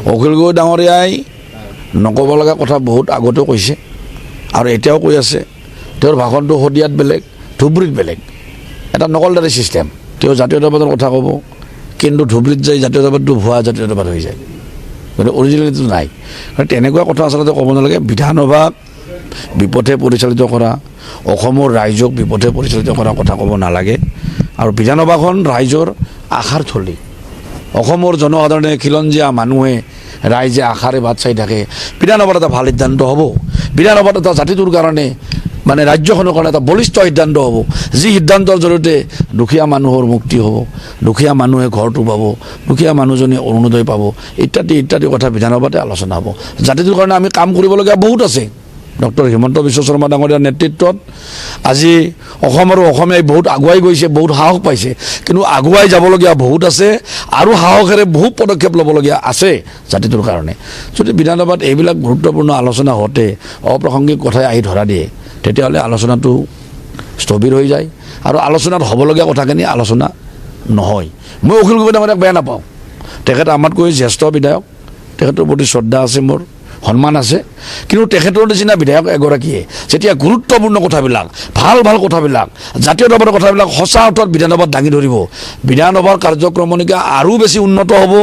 অখিল গগৈ ডাঙৰীয়াই নক'ব লগা কথা বহুত আগতেও কৈছে আৰু এতিয়াও কৈ আছে তেওঁৰ ভাষণটো শদিয়াত বেলেগ ধুবুৰীত বেলেগ এটা নকলদাৰী ছিষ্টেম তেওঁ জাতীয়তাবাদৰ কথা ক'ব কিন্তু ধুবুৰীত যাই জাতীয়তাবাদটো ভুৱা জাতীয়তাবাদ হৈ যায় গতিকে অৰিজিনেলিটিটো নাই তেনেকুৱা কথা আচলতে ক'ব নালাগে বিধানসভাক বিপথে পৰিচালিত কৰা অসমৰ ৰাইজক বিপথে পৰিচালিত কৰা কথা ক'ব নালাগে আৰু বিধানসভাখন ৰাইজৰ আশাৰ থলী অসমৰ জনসাধাৰণে খিলঞ্জীয়া মানুহে ৰাইজে আশাৰে বাট চাই থাকে বিধানসভাত এটা ভাল সিদ্ধান্ত হ'ব বিধানসভাত এটা জাতিটোৰ কাৰণে মানে ৰাজ্যখনৰ কাৰণে এটা বলিষ্ঠ সিদ্ধান্ত হ'ব যি সিদ্ধান্তৰ জৰিয়তে দুখীয়া মানুহৰ মুক্তি হ'ব দুখীয়া মানুহে ঘৰটো পাব দুখীয়া মানুহজনে অৰুণোদয় পাব ইত্যাদি ইত্যাদি কথা বিধানসভাতে আলোচনা হ'ব জাতিটোৰ কাৰণে আমি কাম কৰিবলগীয়া বহুত আছে ডক্টৰ হিমন্ত বিশ্ব শৰ্মা ডাঙৰীয়াৰ নেতৃত্বত আজি অসম আৰু অসমীয়াই বহুত আগুৱাই গৈছে বহুত সাহস পাইছে কিন্তু আগুৱাই যাবলগীয়া বহুত আছে আৰু সাহসেৰে বহুত পদক্ষেপ ল'বলগীয়া আছে জাতিটোৰ কাৰণে যদি বিধানসভাত এইবিলাক গুৰুত্বপূৰ্ণ আলোচনা হওঁতে অপ্ৰাসংগিক কথাই আহি ধৰা দিয়ে তেতিয়াহ'লে আলোচনাটো স্থবিৰ হৈ যায় আৰু আলোচনাত হ'বলগীয়া কথাখিনি আলোচনা নহয় মই অখিল গগৈ ডাঙৰীয়াক বেয়া নাপাওঁ তেখেত আমাতকৈ জ্যেষ্ঠ বিধায়ক তেখেতৰ প্ৰতি শ্ৰদ্ধা আছে মোৰ সন্মান আছে কিন্তু তেখেতৰ নিচিনা বিধায়ক এগৰাকীয়ে যেতিয়া গুৰুত্বপূৰ্ণ কথাবিলাক ভাল ভাল কথাবিলাক জাতীয়তাবাদৰ কথাবিলাক সঁচা অৰ্থত বিধানসভাত দাঙি ধৰিব বিধানসভাৰ কাৰ্যক্ৰমণিকা আৰু বেছি উন্নত হ'ব